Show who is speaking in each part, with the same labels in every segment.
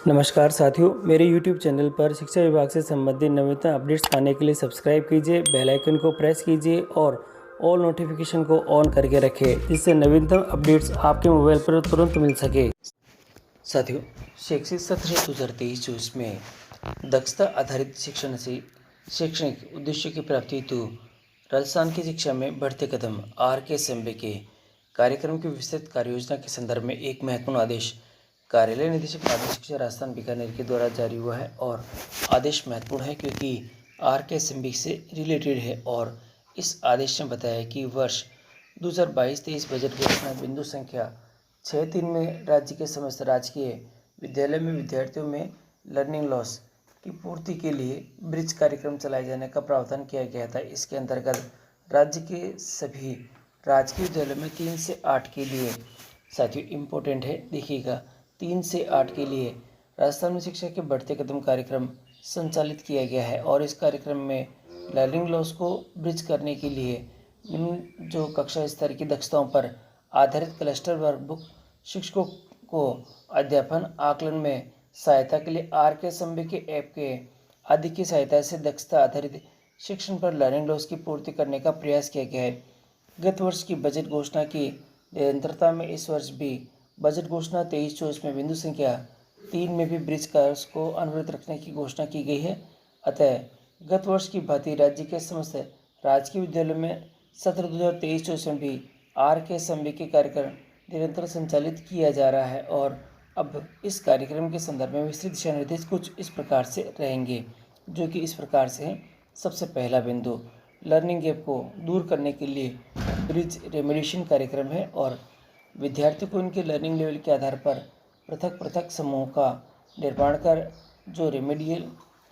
Speaker 1: नमस्कार साथियों, मेरे YouTube चैनल पर शिक्षा विभाग से संबंधित नवीनतम अपडेट्स पाने के लिए सब्सक्राइब कीजिए, बेल आइकन को प्रेस कीजिए और ऑल नोटिफिकेशन को ऑन करके रखें, जिससे नवीनतम अपडेट्स आपके मोबाइल पर तुरंत मिल सके। साथियों, शैक्षिक सत्र 2023-24 में दक्षता आधारित शिक्षण से शैक्षणिक उद्देश्य की प्राप्ति हेतु राजस्थान की शिक्षा में बढ़ते कदम RK के कार्यक्रम की विस्तृत कार्ययोजना के संदर्भ में एक महत्वपूर्ण आदेश कार्यालय निदेशक माध्यमिक शिक्षा राजस्थान बीकानेर के द्वारा जारी हुआ है। और आदेश महत्वपूर्ण है क्योंकि RK से रिलेटेड है। और इस आदेश ने बताया कि वर्ष 2022-23 बजट घोषणा बिंदु संख्या 6.3 में राज्य के समस्त राजकीय विद्यालय में विद्यार्थियों में लर्निंग लॉस की पूर्ति के लिए ब्रिज कार्यक्रम चलाए जाने का प्रावधान किया गया था। इसके अंतर्गत राज्य के सभी राजकीय विद्यालयों में 3 से 8 के लिए, साथियों इम्पोर्टेंट है देखिएगा, 3 से 8 के लिए राजस्थान में शिक्षा के बढ़ते कदम कार्यक्रम संचालित किया गया है। और इस कार्यक्रम में लर्निंग लॉस को ब्रिज करने के लिए निम्न जो कक्षा स्तर की दक्षताओं पर आधारित क्लस्टर वर्कबुक, शिक्षकों को अध्यापन आकलन में सहायता के लिए RK के ऐप के आदि की सहायता से दक्षता आधारित शिक्षण पर लर्निंग लॉस की पूर्ति करने का प्रयास किया गया है। गत वर्ष की बजट घोषणा की निरंतरता में इस वर्ष भी बजट घोषणा 23-24 में बिंदु संख्या 3 में भी ब्रिज कार्य को अनवरत रखने की घोषणा की गई है। अतः गत वर्ष की भांति राज्य के समस्त राजकीय विद्यालयों में सत्र 2023-24 में भी RK के कार्यक्रम निरंतर संचालित किया जा रहा है। और अब इस कार्यक्रम के संदर्भ में विस्तृत दिशा निर्देश कुछ इस प्रकार से रहेंगे, जो कि इस प्रकार से हैं। सबसे पहला बिंदु लर्निंग गैप को दूर करने के लिए ब्रिज रेमेडिएशन कार्यक्रम है। और विद्यार्थियों को उनके लर्निंग लेवल के आधार पर पृथक पृथक समूहों का निर्माण कर जो रेमेडियल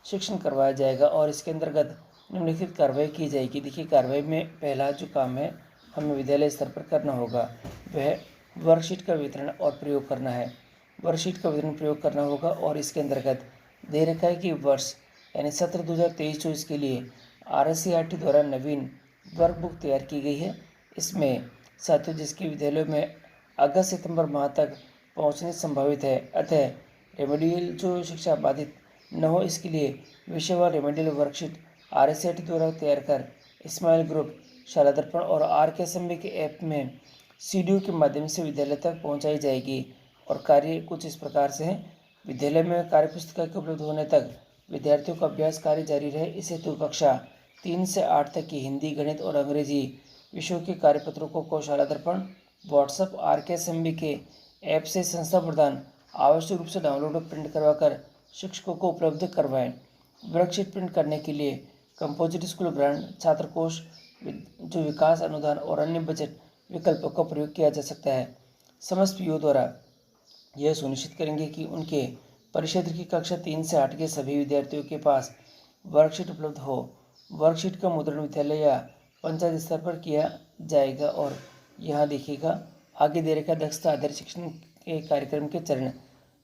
Speaker 1: शिक्षण करवाया जाएगा। और इसके अंतर्गत निम्नलिखित कार्रवाई की जाएगी। देखिए, कार्रवाई में पहला जो काम है हमें विद्यालय स्तर पर करना होगा, वह वर्कशीट का वितरण और प्रयोग करना है। वर्कशीट का वितरण प्रयोग करना होगा। और इसके अंतर्गत दे रखा है कि वर्ष यानी सत्र 2023-24 के लिए RSCRT द्वारा नवीन वर्कबुक तैयार की गई है। इसमें साथियों जिसके विद्यालयों में अगस्त सितंबर माह तक पहुंचने संभावित है, अतः रेमेडियल जो शिक्षा बाधित न हो, इसके लिए विषयवार रेमेडियल वर्कशीट RSCRT द्वारा तैयार कर स्माइल ग्रुप, शाला दर्पण और RK के ऐप में CDO के माध्यम से विद्यालय तक पहुंचाई जाएगी। और कार्य कुछ इस प्रकार से हैं। विद्यालय में कार्य पुस्तिका के उपलब्ध होने तक विद्यार्थियों का अभ्यास कार्य जारी रहे। इस हेतु कक्षा 3 से 8 तक की हिंदी, गणित और अंग्रेजी विषयों के कार्यपत्रों को कौशाला दर्पण, व्हाट्सएप, RK के ऐप से संस्था प्रदान आवश्यक रूप से डाउनलोड और प्रिंट करवाकर शिक्षकों को उपलब्ध करवाएं। वर्कशीट प्रिंट करने के लिए कंपोजिट स्कूल ग्रांट, छात्र कोष, जो विकास अनुदान और अन्य बजट विकल्पों का प्रयोग किया जा सकता है। समस्त PO द्वारा यह सुनिश्चित करेंगे कि उनके परिक्षेत्र की कक्षा 3 से 8 के सभी विद्यार्थियों के पास वर्कशीट उपलब्ध हो। वर्कशीट का मुद्रण विद्यालय या पंचायत स्तर पर किया जाएगा। और यहाँ देखिएगा आगे दे रखा दक्षता आधारित शिक्षण के कार्यक्रम के चरण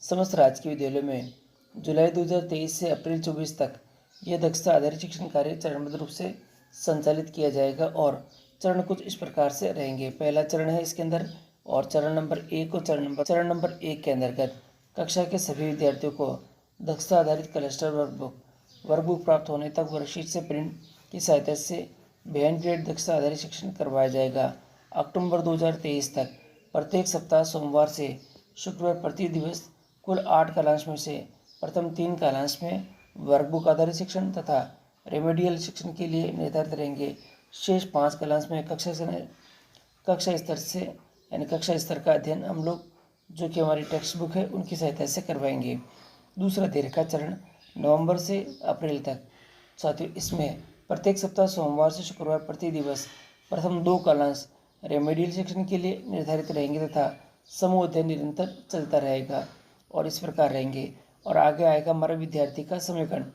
Speaker 1: समस्त राजकीय विद्यालयों में जुलाई 2023 से अप्रैल 24 तक यह दक्षता आधारित शिक्षण कार्य चरणबद्ध रूप से संचालित किया जाएगा। और चरण कुछ इस प्रकार से रहेंगे। पहला चरण है इसके अंदर, और चरण नंबर 1 और चरण नंबर 1 के अंतर्गत कक्षा के सभी विद्यार्थियों को दक्षता आधारित क्लस्टर वर्कबुक प्राप्त होने तक वर्कशीट से प्रिंट की सहायता से बिहाइंड पीरियड दक्षता आधारित शिक्षण करवाया जाएगा। अक्टूबर 2023 तक प्रत्येक सप्ताह सोमवार से शुक्रवार प्रति दिवस कुल 8 कालांश में से प्रथम 3 कालांश में वर्कबुक आधारित शिक्षण तथा रेमेडियल शिक्षण के लिए निर्धारित रहेंगे। शेष 5 कालांश में कक्षा स्तर से यानी कक्षा स्तर का अध्ययन हम लोग जो कि हमारी टेक्स्ट बुक है उनकी सहायता से करवाएंगे। दूसरा दे रखा चरण नवंबर से अप्रैल तक। साथियों इसमें प्रत्येक सप्ताह सोमवार से शुक्रवार प्रति दिवस प्रथम 2 कालांश रेमेडियल शिक्षण के लिए निर्धारित रहेंगे तथा समूह अध्ययन निरंतर चलता रहेगा। और इस प्रकार रहेंगे। और आगे आएगा हमारा विद्यार्थी का समीकरण।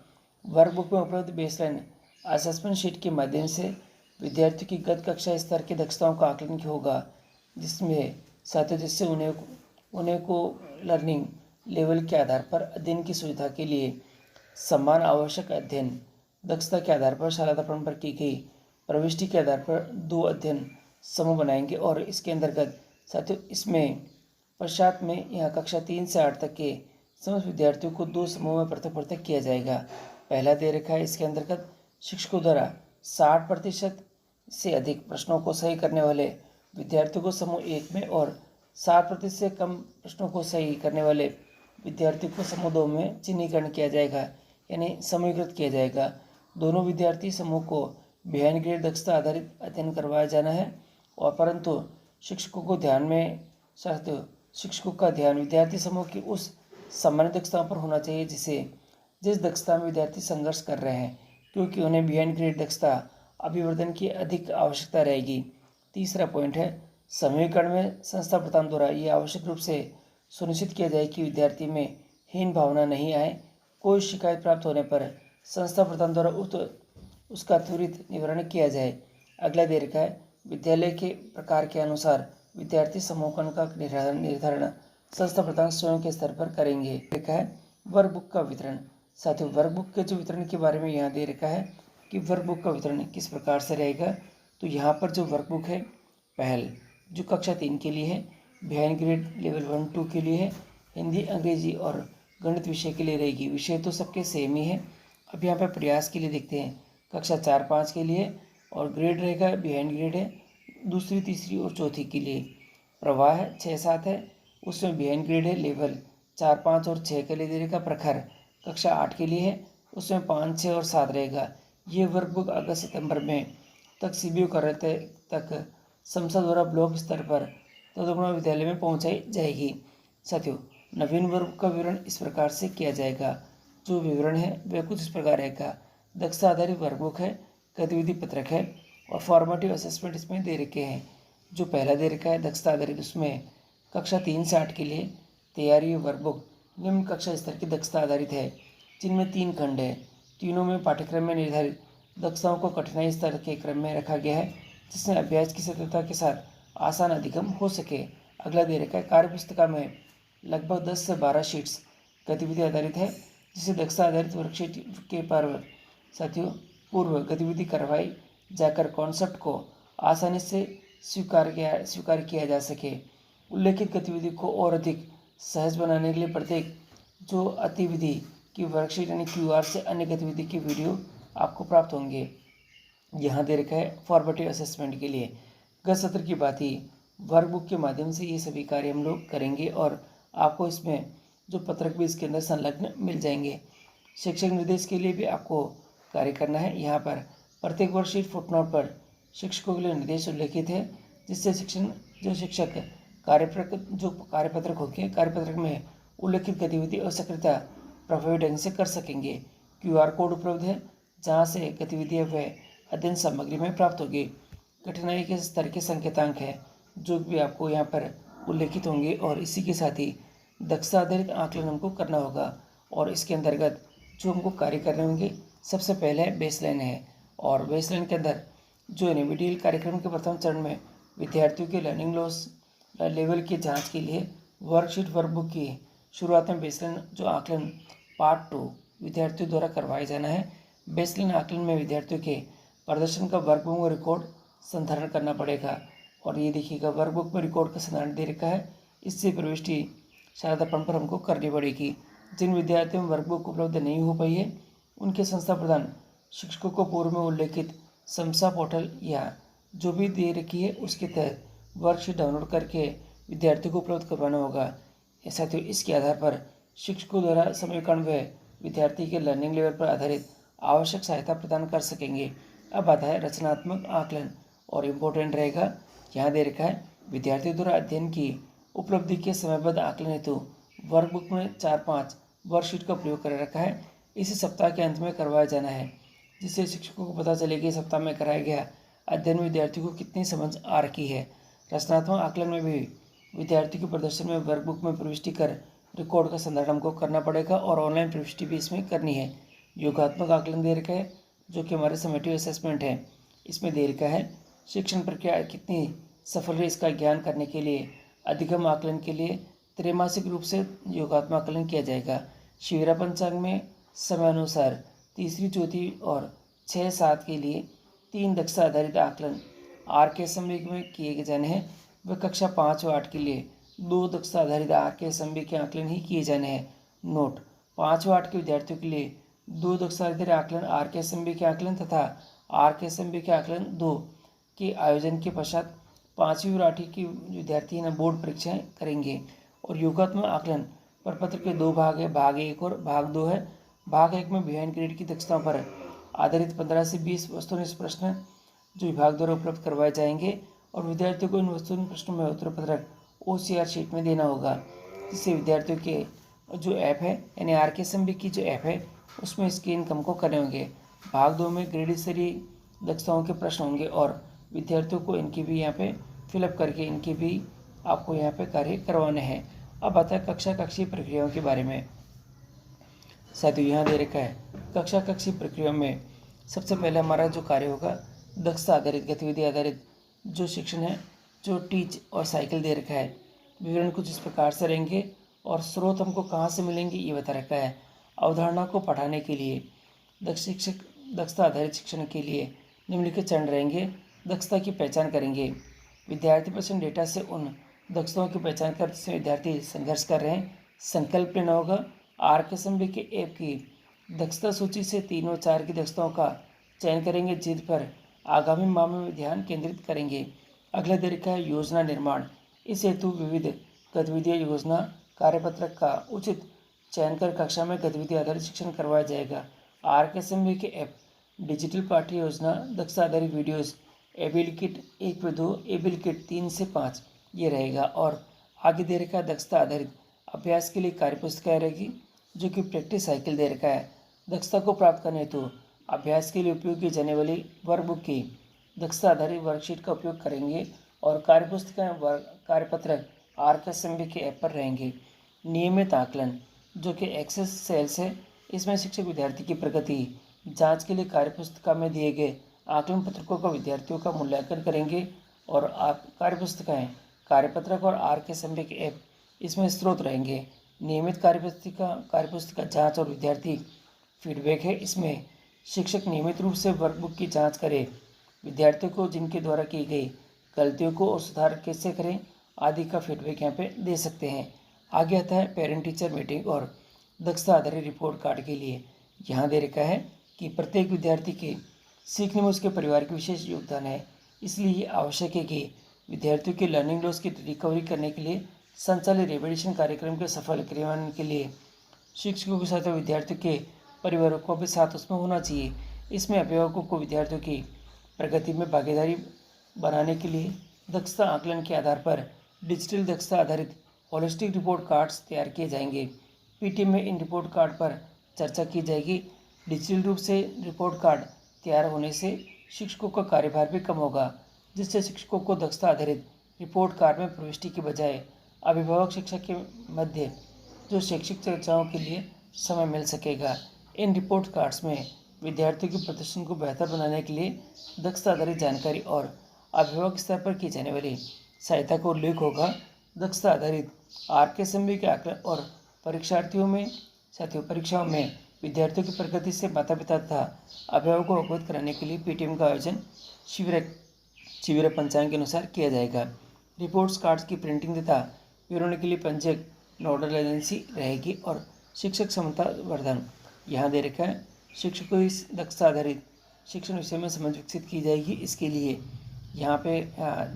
Speaker 1: वर्कबुक में उपलब्ध बेसलाइन असेसमेंट शीट के माध्यम से विद्यार्थियों की गत कक्षा स्तर की दक्षताओं का आकलन होगा, जिसमें साथियों जिससे उन्हें को लर्निंग लेवल के आधार पर अध्ययन की सुविधा के लिए समान आवश्यक अध्ययन दक्षता के आधार पर शाला दर्पण पर की गई प्रविष्टि के आधार पर 2 अध्ययन समूह बनाएंगे। और इसके अंतर्गत साथियों इसमें पश्चात में यहाँ कक्षा 3 से 8 तक के समस्त विद्यार्थियों को 2 समूह में पृथक किया जाएगा। पहला दे रखा है, इसके अंतर्गत शिक्षकों द्वारा 60% से अधिक प्रश्नों को सही करने वाले विद्यार्थियों को समूह 1 में और 60% से कम प्रश्नों को सही करने वाले विद्यार्थियों को समूह 2 में चिन्हीकरण किया जाएगा, यानी समूहीकृत किया जाएगा। दोनों विद्यार्थी समूह को बिहाइंड ग्रेड दक्षता आधारित अध्ययन करवाया जाना है और परंतु शिक्षकों का ध्यान विद्यार्थी समूह की उस सामान्य दक्षताओं पर होना चाहिए जिस दक्षता में विद्यार्थी संघर्ष कर रहे हैं, क्योंकि उन्हें बिहाइंड ग्रेड दक्षता अभिवर्धन की अधिक आवश्यकता रहेगी। तीसरा पॉइंट है, समूहीकरण में संस्था प्रदान द्वारा ये आवश्यक रूप से सुनिश्चित किया जाए कि विद्यार्थी में हीन भावना नहीं आए। कोई शिकायत प्राप्त होने पर संस्था प्रदान द्वारा उसका त्वरित निवारण किया जाए। अगला दे रखा है, विद्यालय के प्रकार के अनुसार विद्यार्थी समूहकरण का निर्धारण संस्था प्रदान स्वयं के स्तर पर करेंगे। लिखा है वर्क बुक का वितरण। साथियों, वर्क बुक के जो वितरण के बारे में यहाँ दे रखा है कि वर्क बुक का वितरण किस प्रकार से रहेगा। तो यहाँ पर जो वर्क बुक है, पहल जो कक्षा 3 के लिए है, बिहाइंड ग्रेड लेवल 1-2 के लिए है, हिंदी, अंग्रेजी और गणित विषय के लिए रहेगी। विषय तो सबके सेम ही है। अब यहाँ पर प्रयास के लिए देखते हैं, कक्षा 4-5 के लिए और ग्रेड रहेगा बिहाइंड ग्रेड है, दूसरी, तीसरी और चौथी के लिए। प्रवाह है 6-7 है, उसमें बिहाइंड ग्रेड है लेवल 4, 5 और 6 के लिए दे रहेगा। प्रखर कक्षा 8 के लिए है, उसमें 5, 6 और 7 रहेगा। ये वर्कबुक अगस्त सितंबर में तक CBO कार्यालय तक संस्था द्वारा ब्लॉक स्तर पर तदनुसार विद्यालय में पहुंचाई जाएगी। साथियों, नवीन वर्ग का विवरण इस प्रकार से किया जाएगा। जो विवरण है वह कुछ इस प्रकार रहेगा। दक्षता आधारित वर्कबुक है, गतिविधि पत्रक है और फॉर्मेटिव असेसमेंट इसमें दे रखे हैं। जो पहला दे रखा है दक्षता आधारित, उसमें कक्षा 3 से 8 के लिए तैयारी वर्कबुक निम्न कक्षा स्तर की दक्षता आधारित है, जिनमें 3 खंड है। तीनों में पाठ्यक्रम में निर्धारित दक्षताओं को कठिनाई स्तर के क्रम में रखा गया है, जिससे अभ्यास की सतर्कता के साथ आसान अधिगम हो सके। अगला दे रखा है कार्यपुस्तिका में लगभग 10 से 12 शीट्स गतिविधि आधारित है, जिसे दक्षता आधारित वर्कशीट के पर साथियों पूर्व गतिविधि करवाई जाकर कॉन्सेप्ट को आसानी से स्वीकार किया जा सके। उल्लेखित गतिविधि को और अधिक सहज बनाने के लिए प्रत्येक जो गतिविधि की वर्कशीट यानी QR से अन्य गतिविधि की वीडियो आपको प्राप्त होंगे। यहाँ दे रखा है फॉर्मेटिव असेसमेंट के लिए। गत सत्र की बात ही वर्कबुक के माध्यम से ये सभी कार्य हम लोग करेंगे और आपको इसमें जो पत्रक भी इसके अंदर संलग्न मिल जाएंगे। शिक्षक निर्देश के लिए भी आपको कार्य करना है। यहाँ पर प्रत्येक वर्कशीट फुटनोट पर शिक्षकों के लिए निर्देश उल्लेखित है, जिससे शिक्षक कार्यपत्रक होंगे, कार्यपत्रक में उल्लेखित गतिविधि और सक्रियता प्रभावी ढंग से कर सकेंगे। QR कोड उपलब्ध है, जहाँ से गतिविधियाँ वह अध्ययन सामग्री में प्राप्त होगी। कठिनाई के स्तर के संकेतांक है जो भी आपको यहाँ पर उल्लेखित होंगे और इसी के साथ ही दक्षता आधारित आकलन हमको करना होगा। और इसके अंतर्गत जो हमको कार्य करने होंगे, सबसे पहले बेसलाइन है और बेसलाइन के अंदर जो रेमेडियल कार्यक्रम के प्रथम चरण में विद्यार्थियों के लर्निंग लॉस लेवल की जांच के लिए वर्कशीट वर्कबुक की शुरुआत में बेसलाइन जो आकलन पार्ट 2 विद्यार्थियों द्वारा करवाया जाना है। बेसलाइन आकलन में विद्यार्थियों के प्रदर्शन का वर्कबुक में रिकॉर्ड संधारण करना पड़ेगा और ये देखिएगा वर्कबुक में रिकॉर्ड का संधारण दे रखा है। इससे प्रविष्टि शारदापन पर हमको करनी पड़ेगी। जिन विद्यार्थियों में वर्कबुक उपलब्ध नहीं हो पाई है, उनके संस्था प्रदान शिक्षकों को पूर्व में उल्लेखित समसा पोर्टल या जो भी दे रखी है उसके तहत वर्कशीट डाउनलोड करके विद्यार्थियों को उपलब्ध करवाना होगा। साथियों, इसके आधार पर शिक्षकों द्वारा समीकरण व विद्यार्थी के लर्निंग लेवल पर आधारित आवश्यक सहायता प्रदान कर सकेंगे। अब आता है रचनात्मक आकलन और इम्पोर्टेंट रहेगा। यहाँ दे रखा है विद्यार्थियों द्वारा अध्ययन की उपलब्धि के समयबद्ध आकलन हेतु वर्कबुक में 4-5 वर्कशीट का प्रयोग कर रखा है। इसी सप्ताह के अंत में करवाया जाना है, जिससे शिक्षकों को पता चले कि सप्ताह में कराया गया अध्ययन में विद्यार्थियों को कितनी समझ आ रखी है। रचनात्मक आकलन में भी विद्यार्थियों के प्रदर्शन में वर्कबुक में प्रविष्टि कर रिकॉर्ड का संधारण हमको करना पड़ेगा और ऑनलाइन प्रविष्टि भी इसमें करनी है। योगात्मक आकलन दे रखा है जो कि हमारे समेटिव असेसमेंट है। इसमें दे रखा है शिक्षण प्रक्रिया कितनी सफल है, इसका ज्ञान करने के लिए अधिगम आकलन के लिए त्रैमासिक रूप से योगात्मक आकलन किया जाएगा। शिविरा पंचांग में समयानुसार तीसरी, चौथी और 6-7 के लिए 3 दक्षता आधारित आकलन RK असेंबली में किए जाने हैं। वह कक्षा 5 व 8 के लिए 2 दक्षता आधारित RK असेंबली के आकलन ही किए जाने हैं। नोट, 5 व 8 के विद्यार्थियों के लिए 2 दक्षता आधारित आकलन RKSMB के आकलन तथा RKSMB के आकलन 2 के आयोजन के पश्चात 5वीं और 8वीं के विद्यार्थी बोर्ड परीक्षाएं करेंगे। और योगात्मक आकलन प्रपत्र के 2 भाग है, भाग 1 और भाग 2 है। भाग 1 में बिहाइंड ग्रेड की दक्षताओं पर आधारित 15 से 20 वस्तुनिष्ठ प्रश्न जो विभाग द्वारा उपलब्ध करवाए जाएंगे और विद्यार्थियों को इन वस्तुनिष्ठ प्रश्नों में उत्तर पत्रक OCR शीट में देना होगा, जिससे विद्यार्थियों के जो ऐप है यानी RKSMB की जो ऐप है उसमें इसके इनकम को करने होंगे। भाग 2 में ग्रेड स्तरीय दक्षताओं के प्रश्न होंगे और विद्यार्थियों को इनकी भी यहाँ पे फिलअप करके इनके भी आपको यहाँ पे कार्य करवाने हैं। अब आता है कक्षा कक्षीय प्रक्रियाओं के बारे में। साथियों यहाँ दे रखा है कक्षा कक्षीय प्रक्रिया में सबसे पहले हमारा जो कार्य होगा दक्षता आधारित गतिविधि आधारित जो शिक्षण है, जो टीच और साइकिल दे रखा है। विवरण कुछ इस प्रकार से रहेंगे और स्रोत हमको कहाँ से मिलेंगे ये बता रखा है। अवधारणा को पढ़ाने के लिए दक्षता आधारित शिक्षण के लिए निम्नलिखित चरण रहेंगे। दक्षता की पहचान करेंगे, विद्यार्थी प्रश्न डेटा से उन दक्षताओं की पहचान कर जिसमें विद्यार्थी संघर्ष कर रहे हैं संकल्प लेना होगा। RKSMB के ऐप की दक्षता सूची से 3 और 4 की दक्षताओं का चयन करेंगे, जिद पर आगामी माह में ध्यान केंद्रित करेंगे। अगला तरीका है योजना निर्माण। इस हेतु विविध गतिविधियाँ योजना कार्यपत्रक का उचित चयन कर कक्षा में गतिविधि आधारित शिक्षण करवाया जाएगा। RKSMB के ऐप डिजिटल पाठ्य योजना दक्षता आधारित वीडियोस एबिल किट 1 व 2 एबिल किट 3 से 5 ये रहेगा। और आगे दे रखा है दक्षता आधारित अभ्यास के लिए कार्यपुस्तिका रहेगी जो कि प्रैक्टिस साइकिल दे रखा है। दक्षता को प्राप्त करने हेतु अभ्यास के लिए उपयोग की जाने वाली वर्कबुक की दक्षता आधारित वर्कशीट का उपयोग करेंगे और कार्यपुस्तिका कार्यपत्रक RKSMB के ऐप पर रहेंगे। नियमित आकलन जो कि एक्सेस सेल्स है, इसमें शिक्षक विद्यार्थी की प्रगति जांच के लिए कार्यपुस्तिका में दिए गए आकलन पत्रकों का विद्यार्थियों का मूल्यांकन करेंगे और कार्यपुस्तिकाएँ कार्यपत्रक और RKSMB के ऐप इसमें स्रोत रहेंगे। नियमित कार्यपुस्तिका जांच और विद्यार्थी फीडबैक है, इसमें शिक्षक नियमित रूप से वर्कबुक की जांच करें, विद्यार्थियों को जिनके द्वारा की गई गलतियों को और सुधार कैसे करें आदि का फीडबैक यहाँ पे दे सकते हैं। आगे आता है पेरेंट टीचर मीटिंग और दक्षता आधारित रिपोर्ट कार्ड के लिए। यहाँ दे रखा है कि प्रत्येक विद्यार्थी के सीखने में उसके परिवार की विशेष योगदान है, इसलिए ये आवश्यक है कि विद्यार्थियों के लर्निंग लॉस की रिकवरी करने के लिए संचालित रिवैल्यूएशन कार्यक्रम के सफल क्रियान्वयन के लिए शिक्षकों के साथ विद्यार्थियों के परिवारों को भी साथ उसमें होना चाहिए। इसमें अभिभावकों को विद्यार्थियों की प्रगति में भागीदारी बनाने के लिए दक्षता आकलन के आधार पर डिजिटल दक्षता आधारित होलिस्टिक रिपोर्ट कार्ड्स तैयार किए जाएंगे। PTM में इन रिपोर्ट कार्ड पर चर्चा की जाएगी। डिजिटल रूप से रिपोर्ट कार्ड तैयार होने से शिक्षकों का कार्यभार भी कम होगा, जिससे शिक्षकों को दक्षता आधारित रिपोर्ट कार्ड में प्रविष्टि के बजाय अभिभावक शिक्षक के मध्य जो शैक्षिक चर्चाओं के लिए समय मिल सकेगा। इन रिपोर्ट कार्ड्स में विद्यार्थियों के प्रदर्शन को बेहतर बनाने के लिए दक्षता आधारित जानकारी और अभिभावक स्तर पर की जाने वाली सहायता का उल्लेख होगा। दक्षता आधारित RKSMB के आकलन और परीक्षाओं में विद्यार्थियों की प्रगति से माता पिता तथा अभिभावकों को अवगत कराने के लिए PTM का आयोजन शिविर पंचांग के अनुसार किया जाएगा। रिपोर्ट्स कार्ड्स की प्रिंटिंग तथा विवरण के लिए पंजीयक नोडल एजेंसी रहेगी। और शिक्षक क्षमता वर्धन यहाँ दे रखा है, शिक्षकों को इस दक्षता आधारित शिक्षण विषय में समझ विकसित की जाएगी। इसके लिए यहाँ पे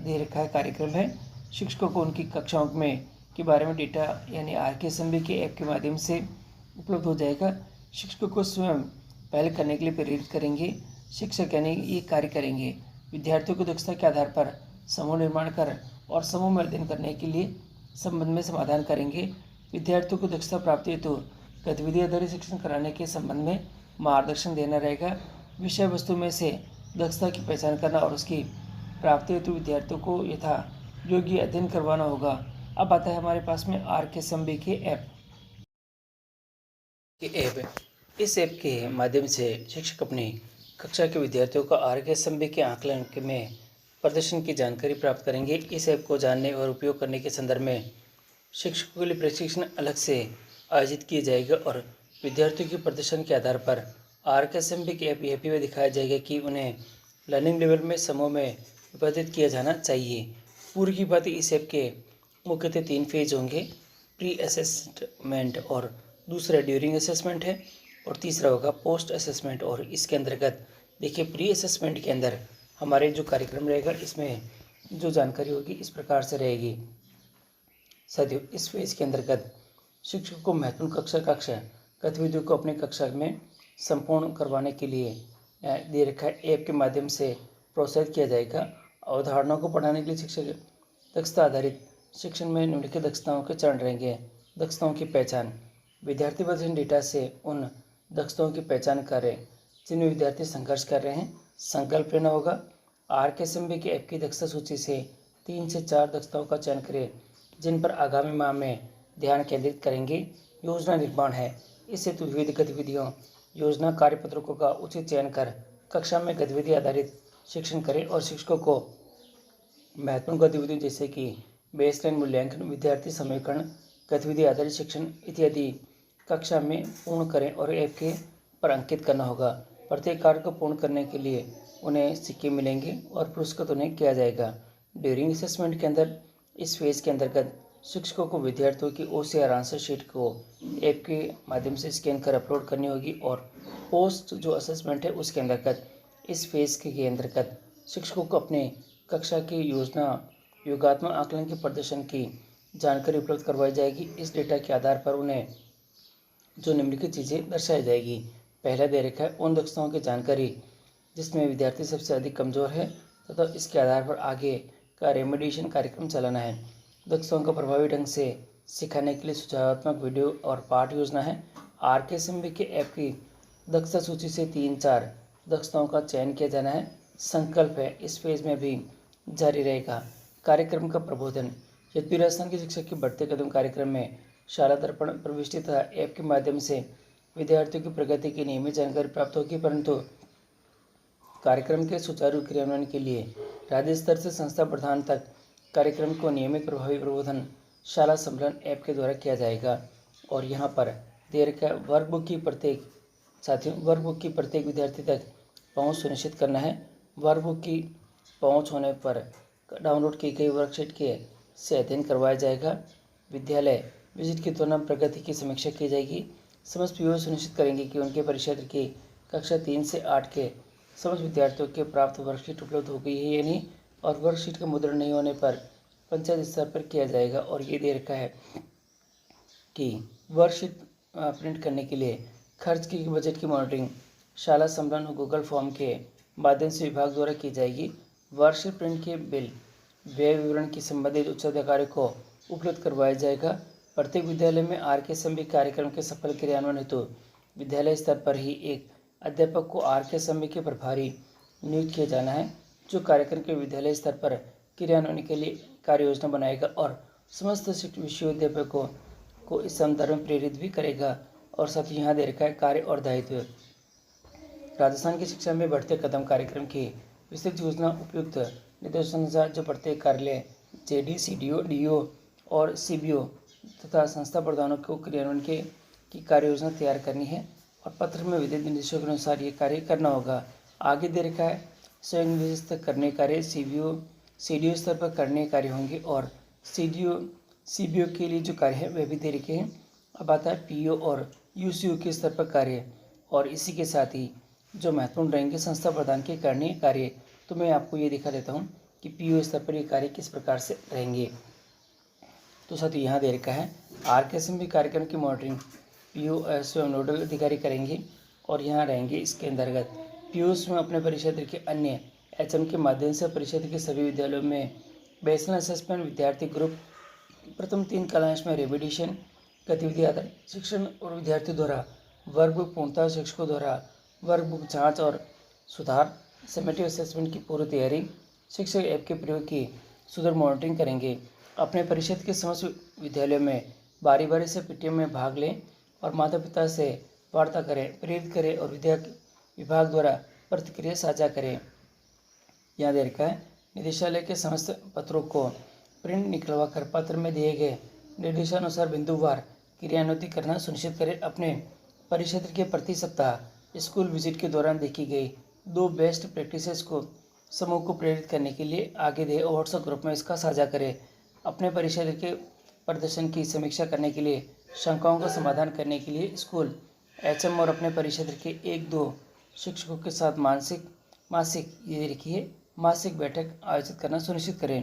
Speaker 1: दे रखा है कार्यक्रम है, शिक्षकों को उनकी कक्षाओं में के बारे में डेटा यानी RKSMB के ऐप के माध्यम से उपलब्ध हो जाएगा। शिक्षकों को स्वयं पहल करने के लिए प्रेरित करेंगे। शिक्षक यानी ये कार्य करेंगे, विद्यार्थियों को दक्षता के आधार पर समूह निर्माण कर और समूह में अध्ययन करने के लिए संबंध में समाधान करेंगे। विद्यार्थियों को दक्षता प्राप्ति हेतु गतिविधि आधारित शिक्षण कराने के संबंध में मार्गदर्शन देना रहेगा। विषय वस्तु में से दक्षता की पहचान करना और उसकी प्राप्ति हेतु विद्यार्थियों को यथा योग्य अध्ययन करवाना होगा। अब आता है हमारे पास में RKSMB के ऐप। इस ऐप के माध्यम से शिक्षक अपनी कक्षा के विद्यार्थियों को RKSMB के आकलन में प्रदर्शन की जानकारी प्राप्त करेंगे। इस ऐप को जानने और उपयोग करने के संदर्भ में शिक्षकों के लिए प्रशिक्षण अलग से आयोजित किया जाएगा और विद्यार्थियों के प्रदर्शन के आधार पर RKSMB के ऐप यह भी दिखाया जाएगा कि उन्हें लर्निंग लेवल में समूह में विभाजित किया जाना चाहिए। पूरी की बात इस ऐप के मुख्यतः 3 फेज होंगे, प्री असेसमेंट और दूसरा ड्यूरिंग असेसमेंट है और तीसरा होगा पोस्ट असेसमेंट। और इसके अंतर्गत देखिए प्री असेसमेंट के अंदर हमारे जो कार्यक्रम रहेगा इसमें जो जानकारी होगी इस प्रकार से रहेगी। साथियों, इस फेज के अंतर्गत शिक्षक को महत्वपूर्ण कक्षा गतिविधियों को अपनी कक्षा में संपूर्ण करवाने के लिए दे रखा है ऐप के माध्यम से प्रोत्साहित किया जाएगा। अवधारणाओं को पढ़ाने के लिए शिक्षक दक्षता आधारित शिक्षण में निम्नलिखित दक्षताओं के चरण रहेंगे। दक्षताओं की पहचान, विद्यार्थी प्रदर्शन डेटा से उन दक्षताओं की पहचान करें जिनमें विद्यार्थी संघर्ष कर रहे हैं। संकल्प लेना होगा। RKSMB के ऐप की दक्षता सूची से 3 से 4 दक्षताओं का चयन करें जिन पर आगामी माह में ध्यान केंद्रित करेंगे। योजना निर्माण है, इससे विविध गतिविधियों योजना कार्यपत्रकों का उचित चयन कर कक्षा में गतिविधि आधारित शिक्षण करें और शिक्षकों को महत्वपूर्ण गतिविधियों जैसे कि बेसलाइन मूल्यांकन, विद्यार्थी समीकरण, गतिविधि आधारित शिक्षण इत्यादि कक्षा में पूर्ण करें और ऐप के पर अंकित करना होगा। प्रत्येक कार्य को पूर्ण करने के लिए उन्हें सिक्के मिलेंगे और पुरस्कृत उन्हें किया जाएगा। ड्यूरिंग असेसमेंट के अंदर इस फेज के अंतर्गत शिक्षकों को विद्यार्थियों की OCR आंसर शीट को ऐप के माध्यम से स्कैन कर अपलोड करनी होगी। और पोस्ट जो असेसमेंट है उसके अंतर्गत इस फेज के अंतर्गत शिक्षकों को अपने कक्षा की योगात्मक आकलन के प्रदर्शन की जानकारी उपलब्ध करवाई जाएगी। इस डेटा के आधार पर उन्हें जो निम्नलिखित चीज़ें दर्शाई जाएगी। पहला दे रखा है उन दक्षताओं की जानकारी जिसमें विद्यार्थी सबसे अधिक कमज़ोर है तथा इसके आधार पर आगे का रेमेडिएशन कार्यक्रम चलाना है। दक्षताओं को प्रभावी ढंग से सिखाने के लिए सुझावात्मक वीडियो और पाठ योजना है। RKSMB के ऐप की दक्षता सूची से 3-4 दक्षताओं का चयन किया जाना है। संकल्प है, इस फेज में भी जारी रहेगा। कार्यक्रम का प्रबोधन, यद्यपि राजस्थान के शिक्षक के बढ़ते कदम कार्यक्रम में शाला दर्पण, प्रविष्टि तथा ऐप के माध्यम से विद्यार्थियों की प्रगति की नियमित जानकारी प्राप्त होगी, परंतु कार्यक्रम के सुचारू क्रियान्वयन के लिए राज्य स्तर से संस्था प्रधान तक कार्यक्रम को नियमित प्रभावी प्रबोधन शाला सम्मेलन ऐप के द्वारा किया जाएगा। और यहाँ पर दे रखा है वर्कबुक की प्रत्येक विद्यार्थी तक पहुँच सुनिश्चित करना है। वर्कबुक की पहुँच होने पर डाउनलोड की गई वर्कशीट के से अध्ययन करवाया जाएगा। विद्यालय विजिट के दौरान प्रगति की समीक्षा की जाएगी। समस्त PO सुनिश्चित करेंगे कि उनके परिक्षेत्र की कक्षा 3 से 8 के समस्त विद्यार्थियों के प्राप्त वर्कशीट उपलब्ध हो गई है या नहीं, और वर्कशीट का मुद्रण नहीं होने पर पंचायत स्तर पर किया जाएगा। और ये दे रखा है कि वर्कशीट प्रिंट करने के लिए खर्च की बजट की मॉनिटरिंग शाला सम्मेलन और गूगल फॉर्म के माध्यम से विभाग द्वारा की जाएगी। वर्कशीट प्रिंट के बिल व्यय विवरण की संबंधित उच्चाधिकारी को उपलब्ध करवाया जाएगा। प्रत्येक विद्यालय में RKSMB कार्यक्रम के सफल क्रियान्वयन हेतु विद्यालय स्तर पर ही एक अध्यापक को RKSMB के प्रभारी नियुक्त किया जाना है, जो कार्यक्रम के विद्यालय स्तर पर क्रियान्वयन के लिए कार्य योजना बनाएगा और समस्त विश्वविद्यालयों को इस संदर्भ में प्रेरित भी करेगा। और साथ ही यहाँ दे रखा है कार्य और दायित्व, राजस्थान की शिक्षा में बढ़ते कदम कार्यक्रम की विस्तृत योजना उपयुक्त निर्देशानुसार जो प्रत्येक कार्यालय JD, CDO, DO और CBO तथा संस्था प्रधानों को क्रियान्वयन की कार्य योजना तैयार करनी है और पत्र में विधित निर्देशों के अनुसार ये कार्य करना होगा। आगे दे रखा है स्वयं निर्देशित करने कार्य CDO स्तर पर करने कार्य होंगे और CBO के लिए जो कार्य है वह भी दे रखे हैं। अब आता है PO और UCO के स्तर पर कार्य, और इसी के साथ ही जो महत्वपूर्ण रहेंगे संस्था प्रधान के करने कार्य। तो मैं आपको ये दिखा देता हूँ कि PO स्तर पर ये कार्य किस प्रकार से रहेंगे। तो साथियों यहाँ दे रखा है RKSMB कार्यक्रम की मॉनिटरिंग PO स्वयं नोडल अधिकारी करेंगे और यहाँ रहेंगे इसके अंतर्गत POs में अपने परिक्षेत्र के अन्य HM के माध्यम से परिक्षेत्र के सभी विद्यालयों में बेसलाइन असेसमेंट, विद्यार्थी ग्रुप, प्रथम 3 कलांश में रेमिडिएशन गतिविधि आधारित शिक्षण और विद्यार्थियों द्वारा वर्कबुक पूर्णता, शिक्षकों द्वारा वर्कबुक जाँच और सुधार, समेटिव असेसमेंट की पूर्व तैयारी, शिक्षक ऐप के प्रयोग की सुदूर मॉनिटरिंग करेंगे। अपने परिषद के समस्त विद्यालयों में बारी बारी से PTM में भाग लें और माता पिता से वार्ता करें, प्रेरित करें और विभाग द्वारा प्रतिक्रिया साझा करें। यहाँ दे रखा है निदेशालय के समस्त पत्रों को प्रिंट निकलवा कर पत्र में दिए गए निर्देशानुसार बिंदुवार क्रियान्वित करना सुनिश्चित करें। अपने परिक्षेत्र के प्रति सप्ताह स्कूल विजिट के दौरान देखी गई 2 बेस्ट प्रैक्टिसेस को समूह को प्रेरित करने के लिए आगे दे और WhatsApp ग्रुप में इसका साझा करें। अपने परिक्षेत्र के प्रदर्शन की समीक्षा करने के लिए शंकाओं का समाधान करने के लिए स्कूल एचएम और अपने परिक्षेत्र के 1-2 शिक्षकों के साथ मासिक बैठक आयोजित करना सुनिश्चित करें।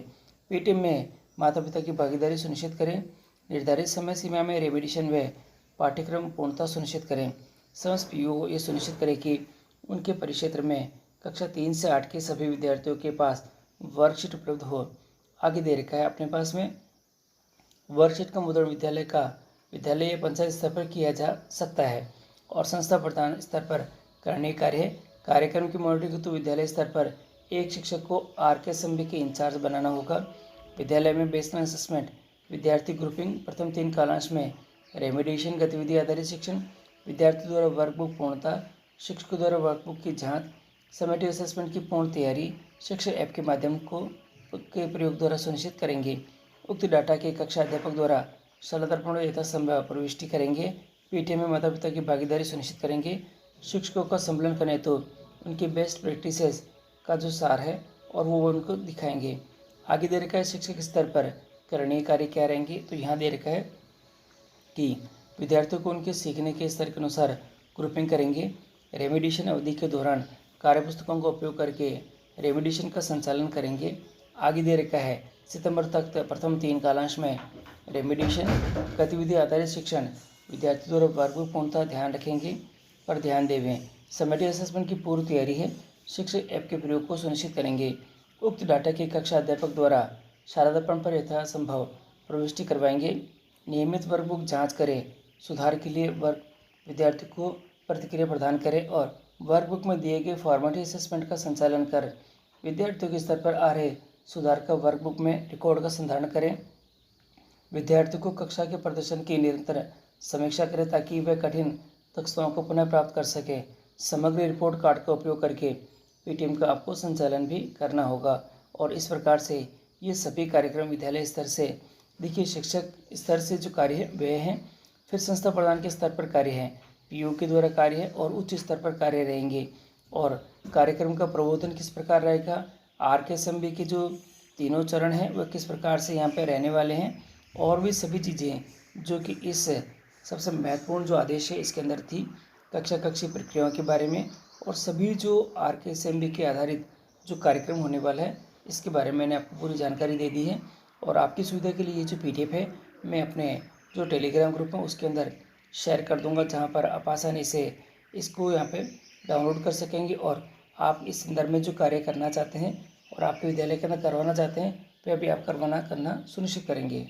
Speaker 1: पीटीएम में माता पिता की भागीदारी सुनिश्चित करें। निर्धारित समय सीमा में रेमिडिएशन व पाठ्यक्रम पूर्णता सुनिश्चित करें। समस्त पीओ ये सुनिश्चित करें कि उनके परिक्षेत्र में कक्षा 3 से 8 के सभी विद्यार्थियों के पास वर्कशीट उपलब्ध हो। आगे दे रखा है अपने पास में वर्कशीट का मुद्रण विद्यालय या पंचायत स्तर पर किया जा सकता है और संस्था प्रधान स्तर पर करने कार्य है। कार्यक्रम की मॉनिटरिंग हेतु विद्यालय स्तर पर एक शिक्षक को आरकेएसएमबी के इंचार्ज बनाना होगा। विद्यालय में बेसलाइन असेसमेंट, विद्यार्थी ग्रुपिंग, प्रथम 3 कालांश में रेमिडिएशन, गतिविधि आधारित शिक्षण, विद्यार्थी द्वारा वर्कबुक पूर्णता, शिक्षकों द्वारा वर्कबुक की जांच, समेटिव असेसमेंट की पूर्ण तैयारी शिक्षक ऐप के माध्यम के प्रयोग द्वारा सुनिश्चित करेंगे। उक्त डाटा के कक्षा अध्यापक द्वारा शालांतरण यथासंभव प्रविष्टि करेंगे। पीटीएम में माता पिता की भागीदारी सुनिश्चित करेंगे। शिक्षकों का सम्मेलन करने तो उनकी बेस्ट प्रैक्टिसेस का जो सार है और वो उनको दिखाएंगे। आगे दे रखा है शिक्षक स्तर पर करणीय कार्य क्या रहेंगे, तो यहाँ दे रखा है कि विद्यार्थियों को उनके सीखने के स्तर के अनुसार ग्रुपिंग करेंगे। रेमिडिएशन अवधि के दौरान कार्यपुस्तकों का उपयोग करके रेमिडिएशन का संचालन करेंगे। आगे दे रखा है सितंबर तक प्रथम 3 कालांश में रेमिडिएशन, गतिविधि आधारित शिक्षण, विद्यार्थी द्वारा वर्कबुक पूर्णता ध्यान देवें। समेटिव असेसमेंट की पूर्व तैयारी है। शिक्षक ऐप के प्रयोग को सुनिश्चित करेंगे। उक्त डाटा के कक्षा अध्यापक द्वारा शालांतरण पर यथासंभव प्रविष्टि करवाएंगे। नियमित वर्कबुक जांच करें। सुधार के लिए विद्यार्थी को प्रतिक्रिया प्रदान करें और वर्कबुक में दिए गए फॉर्मेटिव असेसमेंट का संचालन कर विद्यार्थियों के स्तर पर आ रहे सुधार का वर्कबुक में रिकॉर्ड का संधारण करें। विद्यार्थियों को कक्षा के प्रदर्शन की निरंतर समीक्षा करें ताकि वे कठिन दक्षताओं को पुनः प्राप्त कर सकें। समग्र रिपोर्ट कार्ड का उपयोग करके पीटीएम का आपको संचालन भी करना होगा और इस प्रकार से ये सभी कार्यक्रम विद्यालय स्तर से देखिए शिक्षक स्तर से जो कार्य है वे हैं, फिर संस्था प्रधान के स्तर पर कार्य है, पीओ के द्वारा कार्य है और उच्च स्तर पर कार्य रहेंगे। और कार्यक्रम का प्रबोधन किस प्रकार रहेगा, आरकेएसएमबी के जो तीनों चरण हैं वह किस प्रकार से यहाँ पे रहने वाले हैं और भी सभी चीज़ें जो कि इस सबसे महत्वपूर्ण जो आदेश है इसके अंदर थी कक्षा कक्षी प्रक्रियाओं के बारे में और सभी जो आरकेएसएमबी के आधारित जो कार्यक्रम होने वाला है इसके बारे में मैंने आपको पूरी जानकारी दे दी है। और आपकी सुविधा के लिए ये जो पीडीएफ है मैं अपने जो टेलीग्राम ग्रुप है उसके अंदर शेयर कर दूंगा, जहाँ पर आप आसानी से इसको यहाँ पे डाउनलोड कर सकेंगे और आप इस संदर्भ में जो कार्य करना चाहते हैं और आपके विद्यालय के अंदर करवाना चाहते हैं तो अभी आप करना सुनिश्चित करेंगे।